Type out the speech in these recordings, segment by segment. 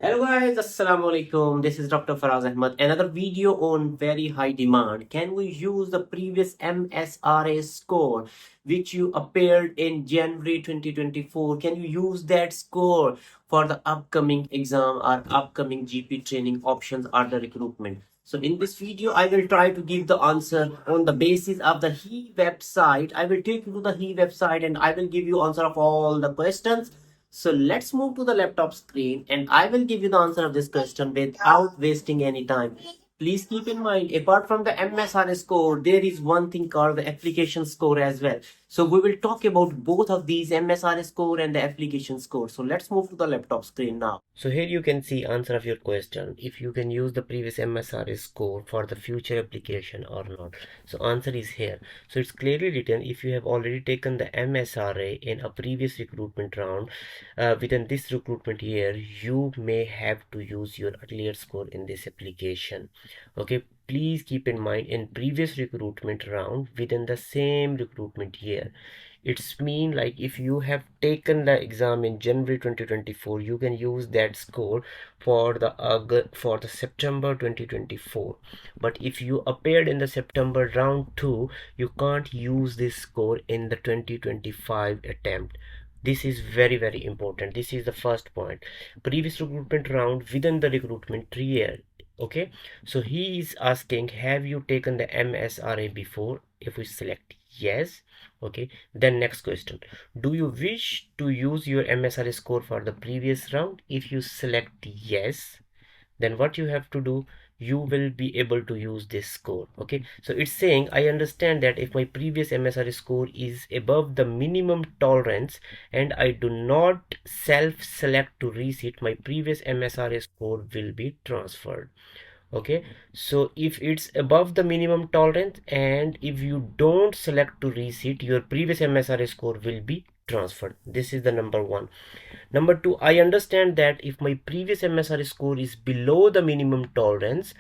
Hello guys, Assalamu alaikum. This is Dr. Faraz Ahmad. Another video on very high demand. Can we use the previous MSRA score which you appeared in January 2024? Can you use that score for the upcoming exam or upcoming GP training options or the recruitment? So in this video, I will try to give the answer on the basis of the HE website. I will take you to the HE website and I will give you answer of all the questions. So let's move to the laptop screen and I will give you the answer of this question without wasting any time. Please keep in mind, apart from the MSRA score, there is one thing called the application score as well. So we will talk about both of these, MSRA score and the application score. So let's move to the laptop screen now. So here you can see answer of your question, if you can use the previous MSRA score for the future application or not. So answer is here. So it's clearly written, if you have already taken the MSRA in a previous recruitment round, within this recruitment year, you may have to use your earlier score in this application. Okay, please keep in mind, in previous recruitment round within the same recruitment year, it's mean like if you have taken the exam in January 2024, you can use that score for the September 2024. But if you appeared in the September round 2, you can't use this score in the 2025 attempt. This is very important. This is the first point. Previous recruitment round within the recruitment year. Okay, so he is asking, have you taken the MSRA before? If we select yes, okay, then next question, do you wish to use your MSRA score for the previous round? If you select yes, then what you have to do, you will be able to use this score. Okay, so it's saying, I understand that if my previous MSRA score is above the minimum tolerance and I do not self-select to resit, my previous MSRA score will be transferred. Okay, so if it's above the minimum tolerance and if you don't select to resit, your previous MSRA score will be transferred. This is the number one. Number two, I understand that if my previous MSRA score is below the minimum tolerance,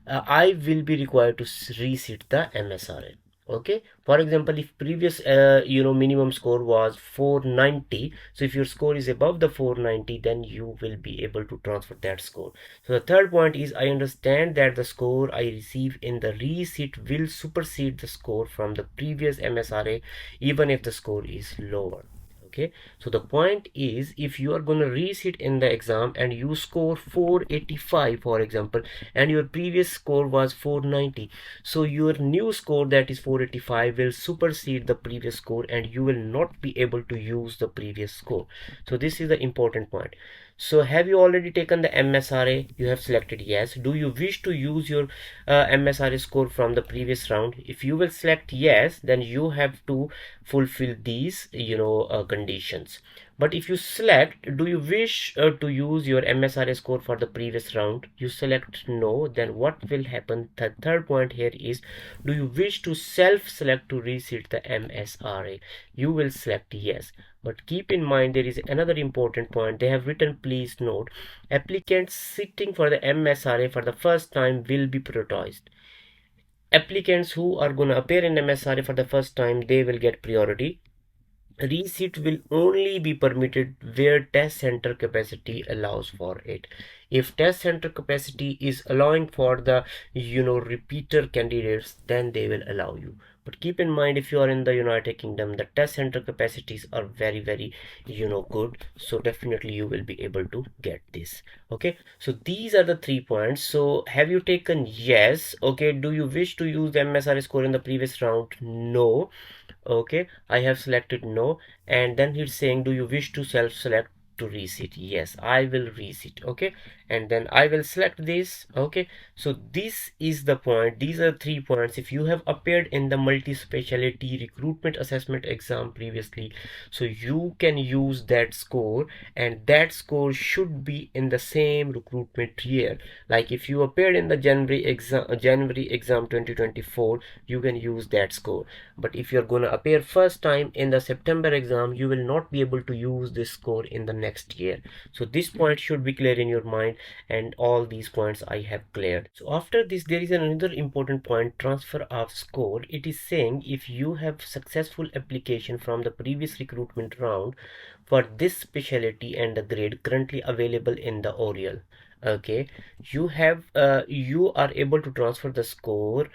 I will be required to resit the MSRA. Okay, for example, if previous minimum score was 490, so if your score is above the 490, then you will be able to transfer that score. So the third point is, I understand that the score I receive in the resit will supersede the score from the previous MSRA even if the score is lower. Okay, so the point is, if you are going to resit in the exam and you score 485 for example, and your previous score was 490, so your new score, that is 485, will supersede the previous score and you will not be able to use the previous score. So this is the important point. So have you already taken the MSRA? You have selected yes. Do you wish to use your MSRA score from the previous round? If you will select yes, then you have to fulfill these conditions. But if you select, do you wish to use your MSRA score for the previous round? You select no, then what will happen? The third point here is, do you wish to self-select to resit the MSRA? You will select yes. But keep in mind, there is another important point. They have written, please note, applicants sitting for the MSRA for the first time will be prioritized. Applicants who are going to appear in MSRA for the first time, they will get priority. Resit will only be permitted where test center capacity allows for it. If test center capacity is allowing for the repeater candidates, then they will allow you. But keep in mind, if you are in the United Kingdom, the test center capacities are very good, so definitely you will be able to get this. Okay, so these are the 3 points. So have you taken yes? Okay, do you wish to use the MSRA score in the previous round? No. Okay, I have selected no, and then he's saying, do you wish to self-select to resit? Yes, I will resit. Okay, and then I will select this. Okay, so this is the point. These are 3 points. If you have appeared in the multi-speciality recruitment assessment exam previously, so you can use that score, and that score should be in the same recruitment year. Like if you appeared in the January exam 2024, you can use that score. But if you're going to appear first time in the September exam, you will not be able to use this score in the next year. So this point should be clear in your mind, and all these points I have cleared. So after this, there is another important point, transfer of score. It is saying if you have successful application from the previous recruitment round for this specialty and the grade currently available in the Oriel, okay, you are able to transfer the score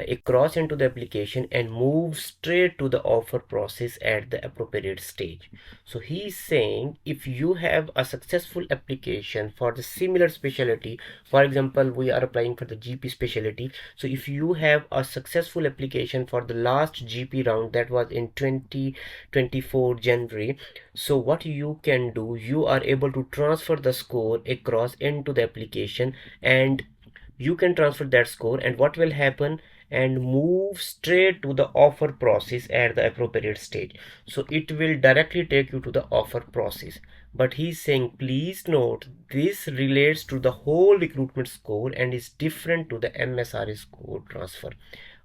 across into the application and move straight to the offer process at the appropriate stage. So he is saying if you have a successful application for the similar specialty, for example we are applying for the GP specialty, so if you have a successful application for the last GP round that was in 2024 January, so what you can do, you are able to transfer the score across into the application, and you can transfer that score, and what will happen, and move straight to the offer process at the appropriate stage. So it will directly take you to the offer process. But he's saying please note this relates to the whole recruitment score and is different to the MSRA score transfer.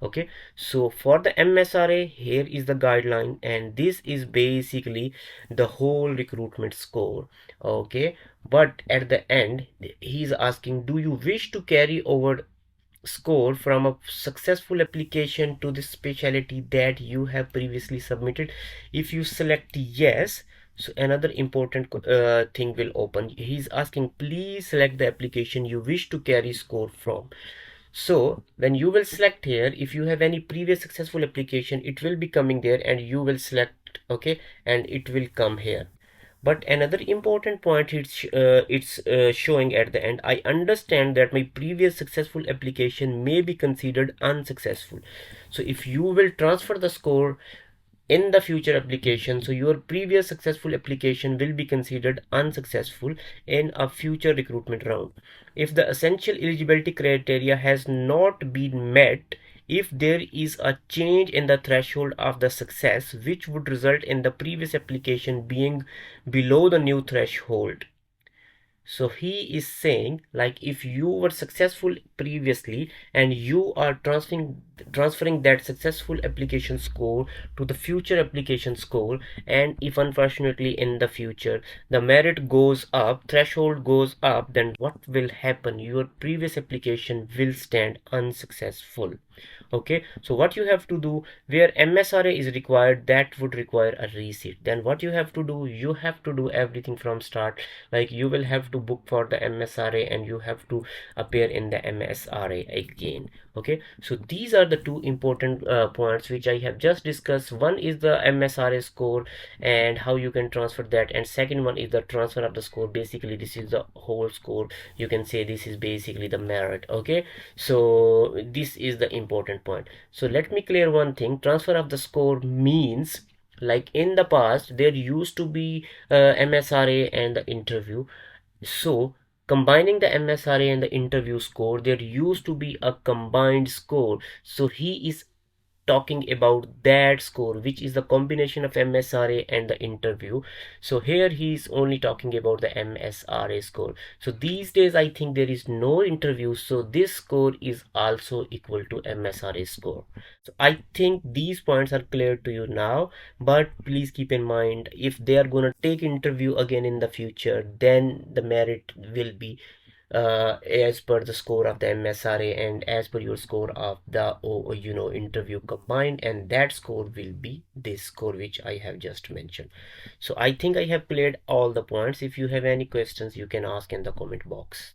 Okay, so for the MSRA, here is the guideline, and this is basically the whole recruitment score. Okay, but at the end he's asking, do you wish to carry over score from a successful application to the specialty that you have previously submitted? If you select yes, so another important thing will open. He's asking please select the application you wish to carry score from. So when you will select here, if you have any previous successful application, it will be coming there and you will select, okay, and it will come here. But another important point, it's showing at the end, I understand that my previous successful application may be considered unsuccessful. So if you will transfer the score in the future application, so your previous successful application will be considered unsuccessful in a future recruitment round if the essential eligibility criteria has not been met, if there is a change in the threshold of the success which would result in the previous application being below the new threshold. So he is saying, like, if you were successful previously and you are transferring that successful application score to the future application score, and if unfortunately in the future the merit goes up, threshold goes up, then what will happen? Your previous application will stand unsuccessful. Okay, so what you have to do, where MSRA is required, that would require a receipt. Then what you have to do, you have to do everything from start. Like you will have to book for the MSRA and you have to appear in the MSRA again. Okay, so these are the two important points which I have just discussed. One is the MSRA score and how you can transfer that, and second one is the transfer of the score. Basically this is the whole score, you can say this is basically the merit. Okay, so this is the important point. So let me clear one thing. Transfer of the score means, like in the past there used to be MSRA and the interview. So combining the MSRA and the interview score, there used to be a combined score. So he is talking about that score, which is the combination of MSRA and the interview. So here he is only talking about the MSRA score. So these days I think there is no interview, so this score is also equal to MSRA score. So I think these points are clear to you now, but please keep in mind, if they are going to take interview again in the future, then the merit will be as per the score of the MSRA and as per your score of the interview combined, and that score will be this score which I have just mentioned. So I think I have cleared all the points. If you have any questions, you can ask in the comment box.